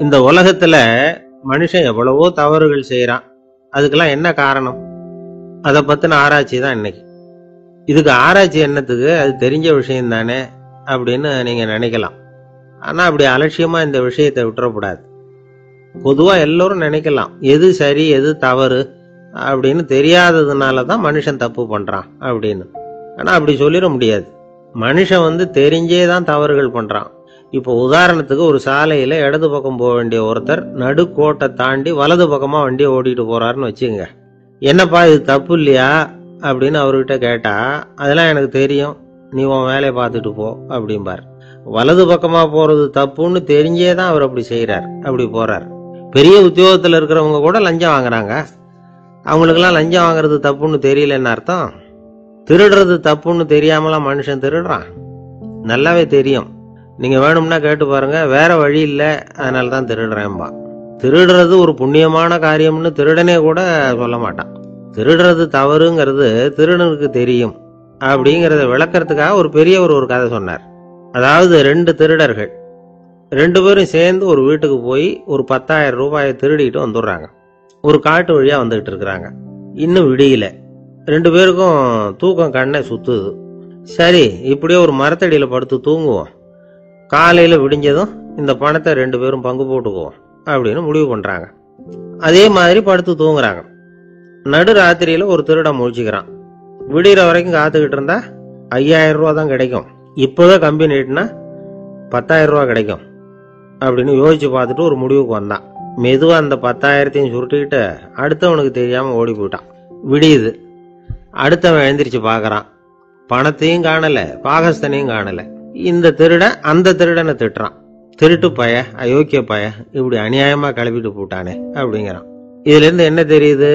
இந்த உலகத்துல மனுஷன் எவ்வளவோ தவறுகள் செய்யறான். அதுக்கெல்லாம் என்ன காரணம்? அதை பத்தின ஆராய்ச்சி தான் இன்னைக்கு. இதுக்கு ஆராய்ச்சி என்னத்துக்கு? அது தெரிஞ்ச விஷயம் தானே அப்படின்னு நீங்க நினைக்கலாம். ஆனா அப்படி அலட்சியமா இந்த விஷயத்தை விட்டுறக்கூடாது. பொதுவா எல்லோரும் நினைக்கலாம் எது சரி எது தவறு அப்படின்னு தெரியாததுனாலதான் மனுஷன் தப்பு பண்றான் அப்படின்னு. ஆனா அப்படி சொல்லிட முடியாது. மனுஷன் தெரிஞ்சேதான் தவறுகள் பண்றான். இப்போ உதாரணத்துக்கு ஒரு சாலையில இடது பக்கம் போக வேண்டிய ஒருத்தர் நடுக்கோட்டை தாண்டி வலது பக்கமா வண்டியை ஓட்டிட்டு போறாருன்னு வச்சுங்க. என்னப்பா இது தப்பு இல்லையா அப்படின்னு அவர்கிட்ட கேட்டா, அதெல்லாம் எனக்கு தெரியும், நீ உன் வேலையை பார்த்துட்டு போ அப்படிம்பார். வலது பக்கமா போறது தப்புன்னு தெரிஞ்சேதான் அவர் அப்படி செய்யறார், அப்படி போறார். பெரிய உத்தியோகத்துல இருக்கிறவங்க கூட லஞ்சம் வாங்குறாங்க. அவங்களுக்கெல்லாம் லஞ்சம் வாங்குறது தப்புன்னு தெரியலன்னு அர்த்தம்? திருடுறது தப்புன்னு தெரியாமலாம் மனுஷன் திருடுறான்? நல்லாவே தெரியும். நீங்க வேணும்னா கேட்டு பாருங்க, வேற வழி இல்ல அதனாலதான் திருடுறேன்பா. திருடுறது ஒரு புண்ணியமான காரியம்னு திருடனே கூட சொல்ல மாட்டான். திருடுறது தவறுங்கிறது திருடனுக்கு தெரியும் அப்படிங்கறத விளக்கறதுக்காக ஒரு பெரியவர் ஒரு கதை சொன்னார். அதாவது 2 திருடர்கள் 2 பேரும் சேர்ந்து ஒரு வீட்டுக்கு போய் ஒரு 10,000 ரூபாயை திருடிட்டு வந்துடுறாங்க. ஒரு காட்டு வழியா வந்துகிட்டு இருக்கிறாங்க. இன்னும் விடியல. 2 பேருக்கும் தூக்கம் கண்ணை சுத்துது. சரி, இப்படியே ஒரு மரத்தடியில படுத்து தூங்குவோம், காலையில விடிஞ்சதும் இந்த பணத்தை 2 பேரும் பங்கு போட்டுக்குவோம் அப்படின்னு முடிவு பண்றாங்க. அதே மாதிரி படுத்து தூங்குறாங்க. நடு ராத்திரியில ஒரு திருடன் முழிச்சுக்கிறான். விடிகிற வரைக்கும் காத்துக்கிட்டு இருந்தா 5,000 ரூபா தான் கிடைக்கும், இப்பவே கம்பி நீட்டினா 10,000 ரூபா கிடைக்கும் அப்படின்னு யோசிச்சு பார்த்துட்டு ஒரு முடிவுக்கு வந்தான். மெதுவா அந்த 10,000த்தையும் சுருட்டிக்கிட்டு அடுத்தவனுக்கு தெரியாம ஓடி போயிட்டான். விடியுது. அடுத்தவன் எழுந்திரிச்சு பாக்குறான். பணத்தையும் காணல, பாகஸ்தனையும் காணல. இந்த திருடன் அந்த திருடனை திட்டுறான். திருட்டு பய, அயோக்கிய பய, இப்படி அநியாயமா கிளப்பிட்டு போட்டானே அப்படிங்கிறான். இதுல இருந்து என்ன தெரியுது?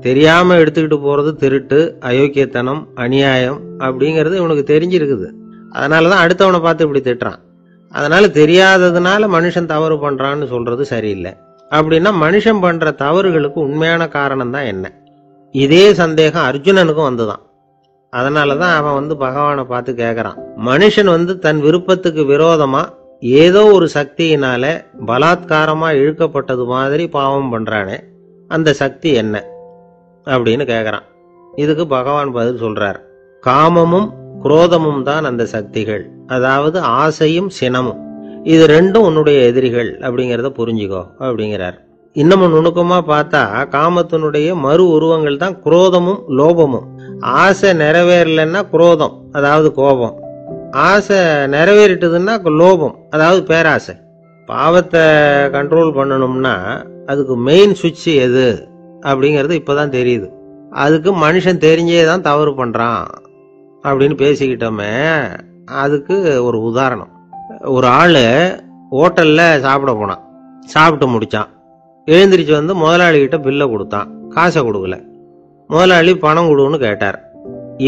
தெரியாம எடுத்துக்கிட்டு போறது திருட்டு, அயோக்கியத்தனம், அநியாயம் அப்படிங்கிறது இவனுக்கு தெரிஞ்சிருக்குது. அதனாலதான் அடுத்தவனை பார்த்து இப்படி திட்டுறான். அதனால தெரியாததுனால மனுஷன் தவறு பண்றான்னு சொல்றது சரியில்லை. அப்படின்னா மனுஷன் பண்ற தவறுகளுக்கு உண்மையான காரணம் தான் என்ன? இதே சந்தேகம் அர்ஜுனனுக்கும் வந்துதான். அதனாலதான் அவன் பகவானை பார்த்து கேட்கறான். மனுஷன் தன் விருப்பத்துக்கு விரோதமா ஏதோ ஒரு சக்தியினால பலாத்காரமா இழுக்கப்பட்டது மாதிரி பாவம் பண்றானே, அந்த சக்தி என்ன அப்படின்னு கேட்கறான். இதுக்கு பகவான் பதில் சொல்றார். காமமும் குரோதமும் தான் அந்த சக்திகள், அதாவது ஆசையும் சினமும். இது 2ம் உன்னுடைய எதிரிகள் அப்படிங்கறத புரிஞ்சுக்கோ அப்படிங்கிறார். இன்னமும் நுணுக்கமா பார்த்தா காமத்தினுடைய மறு உருவங்கள் தான் குரோதமும் லோபமும். ஆசை நிறைவேறலன்னா குரோதம், அதாவது கோபம். ஆசை நிறைவேறிட்டதுன்னா லோபம், அதாவது பேராசை. பாவத்தை கண்ட்ரோல் பண்ணணும்னா அதுக்கு மெயின் சுவிட்ச் எது அப்படிங்கிறது இப்பதான் தெரியுது. அதுக்கு மனுஷன் தெரிஞ்சேதான் தவறு பண்றான் அப்படின்னு பேசிக்கிட்டோமே. அதுக்கு ஒரு உதாரணம். ஒரு ஆளு ஹோட்டல்ல சாப்பிட போனான். சாப்பிட்டு முடிச்சான். எழுந்திரிச்சு முதலாளி கிட்ட பில்லை கொடுத்தான். காசை கொடுக்கல. முதலாளி பணம் கொடுன்னு கேட்டார்.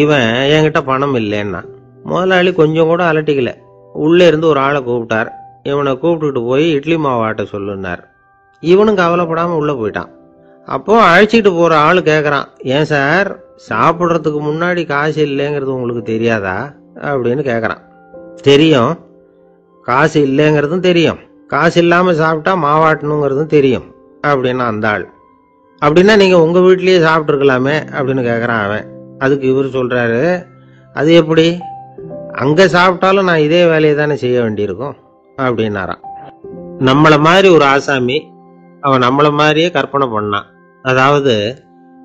இவன் என்கிட்ட பணம் இல்லைன்னா. முதலாளி கொஞ்சம் கூட அலட்டிக்கல. உள்ளே இருந்து ஒரு ஆளை கூப்பிட்டார். இவனை கூப்பிட்டுட்டு போய் இட்லி மாவு ஆட்ட சொல்லுனார். இவனும் கவலைப்படாம உள்ள போயிட்டான். அப்போ அழைச்சிட்டு போற ஆளு கேக்குறான், ஏன் சார் சாப்பிடுறதுக்கு முன்னாடி காசு இல்லைங்கிறது உங்களுக்கு தெரியாதா அப்படின்னு கேக்குறான். தெரியும், காசு இல்லைங்கிறதும் தெரியும், காசு இல்லாம சாப்பிட்டா மாவாட்டணுங்கிறதும் தெரியும் அப்படின்னா அந்த ஆள். அப்படின்னா நீங்க உங்க வீட்லயே சாப்பிட்டு இருக்கலாமே அப்படின்னு கேக்குறான் அவன். அதுக்கு இவர் சொல்றாரு, அது எப்படி? அங்க சாப்பிட்டாலும் நான் இதே வேலையை தானே செய்ய வேண்டியிருக்கும் அப்படின்னாராம். நம்மள மாதிரி ஒரு ஆசாமி அவன் நம்மள மாதிரியே கற்பனை பண்ணான். அதாவது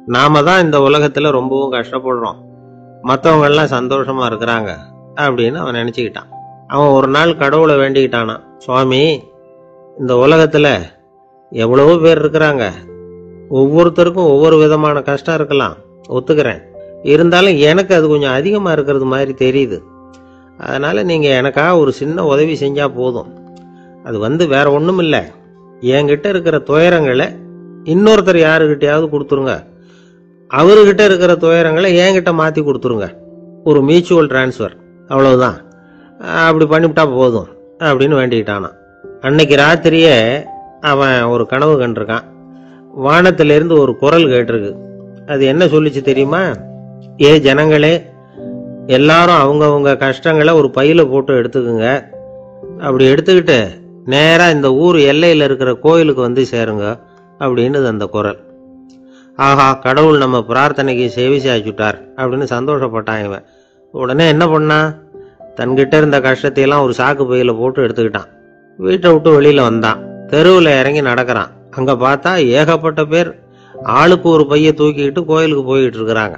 நாம தான் இந்த உலகத்துல ரொம்பவும் கஷ்டப்படுறோம், மற்றவங்க எல்லாம் சந்தோஷமா இருக்கிறாங்க அப்படின்னு அவன் நினைச்சுக்கிட்டான். அவன் ஒரு நாள் கடவுளை வேண்டிக்கிட்டானா, சுவாமி, இந்த உலகத்துல எவ்வளவோ பேர் இருக்கிறாங்க, ஒவ்வொருத்தருக்கும் ஒவ்வொரு விதமான கஷ்டம் இருக்கலாம், ஒத்துக்கிறேன். இருந்தாலும் எனக்கு அது கொஞ்சம் அதிகமா இருக்கிறது மாதிரி தெரியுது. அதனால நீங்க எனக்காக ஒரு சின்ன உதவி செஞ்சா போதும். அது வேற ஒண்ணும் இல்லை, என்கிட்ட இருக்கிற துயரங்களை இன்னொருத்தர் யாருகிட்டயாவது கொடுத்துருங்க, அவர்கிட்ட இருக்கிற துயரங்களை என்கிட்ட மாத்தி கொடுத்துருங்க. ஒரு மியூச்சுவல் டிரான்ஸ்பர், அவ்வளவுதான். அப்படி பண்ணிவிட்டா போதும் அப்படின்னு வேண்டிக்கிட்டானா. அன்னைக்கு ராத்திரியே அவன் ஒரு கனவு கண்டிருக்கான். வானத்திலிருந்து ஒரு குரல் கேட்டிருக்கு. அது என்ன சொல்லிச்சு தெரியுமா? ஏ ஜனங்களே, எல்லாரும் அவங்கவுங்க கஷ்டங்களை ஒரு பையில போட்டு எடுத்துக்குங்க. அப்படி எடுத்துக்கிட்டு நேரா இந்த ஊர் எல்லையில இருக்கிற கோயிலுக்கு வந்து சேருங்க அப்படின்னு அந்த குரல். ஆஹா, கடவுள் நம்ம பிரார்த்தனைக்கு செவி சாய்ச்சுட்டார் அப்படின்னு சந்தோஷப்பட்டான் இவன். உடனே என்ன பண்ணான், தன்கிட்ட இருந்த கஷ்டத்தையெல்லாம் ஒரு சாக்கு பையில போட்டு எடுத்துக்கிட்டான். வீட்டை விட்டு வெளியில வந்தான். தெருவில் இறங்கி நடக்கிறான். அங்க பார்த்தா ஏகப்பட்ட பேர் ஆளுக்கு ஒரு பைய தூக்கிக்கிட்டு கோயிலுக்கு போயிட்டு இருக்கிறாங்க.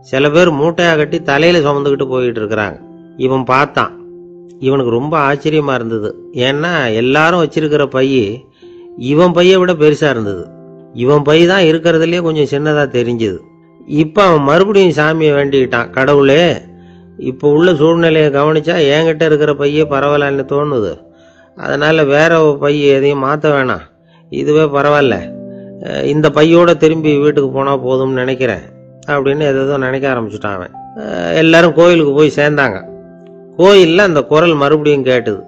சில பேர் மூட்டையா கட்டி தலையில சுமந்துக்கிட்டு போயிட்டு இருக்கிறாங்க. இவன் பார்த்தான். இவனுக்கு ரொம்ப ஆச்சரியமா இருந்தது. ஏன்னா எல்லாரும் வச்சிருக்கிற பைய இவன் பைய விட பெருசா இருந்தது. இவன் பை தான் இருக்கிறதுலயே கொஞ்சம் சின்னதா தெரிஞ்சுது. இப்ப அவன் மறுபடியும் சாமியை வேண்டிக்கிட்டான். கடவுளே, இப்ப உள்ள சூழ்நிலையை கவனிச்சா என்கிட்ட இருக்கிற பையே பரவாயில்லன்னு தோணுது. அதனால வேற பைய எதையும் மாற்ற வேணாம், இதுவே பரவாயில்ல, இந்த பையோட திரும்பி வீட்டுக்கு போனா போதும்னு நினைக்கிறேன் அப்படின்னு எதோ நினைக்க ஆரம்பிச்சுட்டான் அவன். எல்லாரும் கோயிலுக்கு போய் சேர்ந்தாங்க. கோயில்ல அந்த குரல் மறுபடியும் கேட்டுது.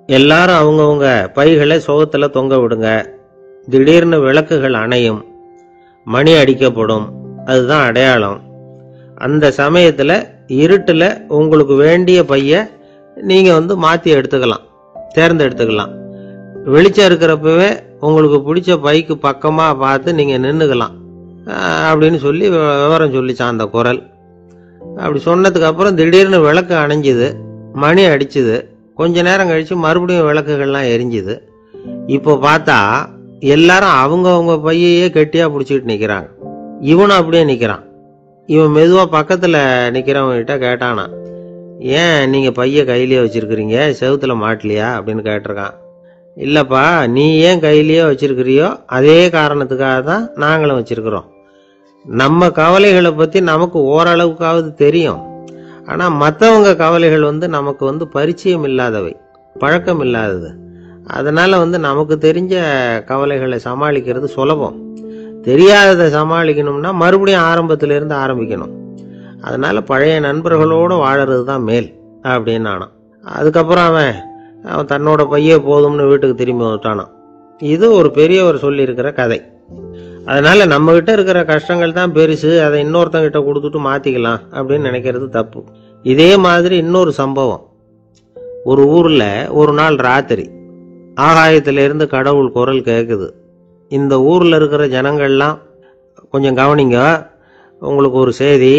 எல்லாரும் அவங்கவுங்க பைகளை சுகத்துல தொங்க விடுங்க, திடீர்னு விளக்குகள் அணையும், மணி அடிக்கப்படும், அதுதான் அடையாளம். அந்த சமயத்துல இருட்டுல உங்களுக்கு வேண்டிய பைய நீங்க மாத்தி எடுத்துக்கலாம், தேர்ந்தெடுத்துக்கலாம். வெளிச்சம் இருக்கிறப்பவே உங்களுக்கு பிடிச்ச பைக்கு பக்கமா பார்த்து நீங்க நின்னுக்கலாம் அப்படின்னு சொல்லி விவரம் சொல்லிச்சான் அந்த குரல். அப்படி சொன்னதுக்கு அப்புறம் திடீர்னு விளக்கு அணைஞ்சுது, மணி அடிச்சுது. கொஞ்ச நேரம் கழிச்சு மறுபடியும் விளக்குகள்லாம் எரிஞ்சுது. இப்போ பார்த்தா எல்லாரும் அவங்கவுங்க பையையே கெட்டியா பிடிச்சிட்டு நிக்கிறாங்க. இவனும் அப்படியே நிக்கிறான். இவன் மெதுவா பக்கத்துல நிக்கிறவங்கிட்ட கேட்டானா, ஏன் நீங்க பைய கையிலேயே வச்சிருக்கிறீங்க, செவுத்துல மாட்டலையா அப்படின்னு கேட்டிருக்கான். இல்லப்பா, நீ ஏன் கையிலேயே வச்சிருக்கிறியோ அதே காரணத்துக்காக தான் நாங்களும் வச்சிருக்கிறோம். நம்ம கவலைகளை பத்தி நமக்கு ஓரளவுக்காவது தெரியும். ஆனா மற்றவங்க கவலைகள் நமக்கு பரிச்சயம் இல்லாதவை, பழக்கம் இல்லாதது. அதனால நமக்கு தெரிஞ்ச கவலைகளை சமாளிக்கிறது சுலபம். தெரியாததை சமாளிக்கணும்னா மறுபடியும் ஆரம்பத்திலிருந்து ஆரம்பிக்கணும். அதனால பழைய நண்பர்களோடு வாழறது தான் மேல் அப்படின்னு நானான். அதுக்கப்புறம் அவன் தன்னோட பையே போதும்னு வீட்டுக்கு திரும்பி வந்துட்டானான். இது ஒரு பெரியவர் சொல்லி இருக்கிற கதை. அதனால நம்ம கிட்ட இருக்கிற கஷ்டங்கள் தான் பெருசு, அதை இன்னொருத்தங்கிட்ட கொடுத்துட்டு மாத்திக்கலாம் அப்படின்னு நினைக்கிறது தப்பு. இதே மாதிரி இன்னொரு சம்பவம். ஒரு ஊர்ல ஒரு நாள் ராத்திரி ஆகாயத்திலிருந்து கடவுள் குரல் கேட்குது. இந்த ஊர்ல இருக்கிற ஜனங்கள்லாம் கொஞ்சம் கவனிங்க, உங்களுக்கு ஒரு செய்தி.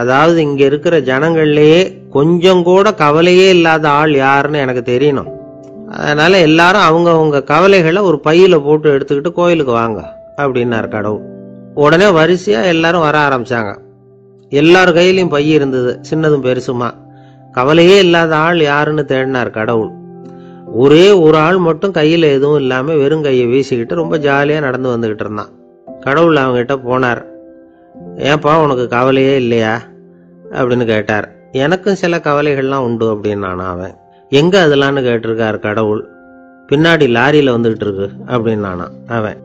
அதாவது இங்க இருக்கிற ஜனங்கள்லயே கொஞ்சம் கூட கவலையே இல்லாத ஆள் யாருன்னு எனக்கு தெரியணும். அதனால எல்லாரும் அவங்க கவலைகளை ஒரு பையில போட்டு எடுத்துக்கிட்டு கோயிலுக்கு வாங்க அப்படின்னாரு கடவுள். உடனே வரிசையா எல்லாரும் வர ஆரம்பிச்சாங்க. எல்லார் கையிலையும் பை இருந்தது, சின்னதும் பெருசுமா. கவலையே இல்லாத ஆள் யாருன்னு தேடினார் கடவுள். ஒரே ஒரு ஆள் மட்டும் கையில எதுவும் இல்லாம வெறும் கையை வீசிக்கிட்டு ரொம்ப ஜாலியா நடந்து வந்துகிட்டு இருந்தான். கடவுள் அவங்ககிட்ட போனார். ஏன்பா, உனக்கு கவலையே இல்லையா அப்படின்னு கேட்டார். எனக்கும் சில கவலைகள்லாம் உண்டு அப்படின்னு அவன். எங்க அதெல்லாம்னு கேட்டிருக்காரு கடவுள். பின்னாடி லாரியில வந்துகிட்டு இருக்கு அப்படின்னு அவன்.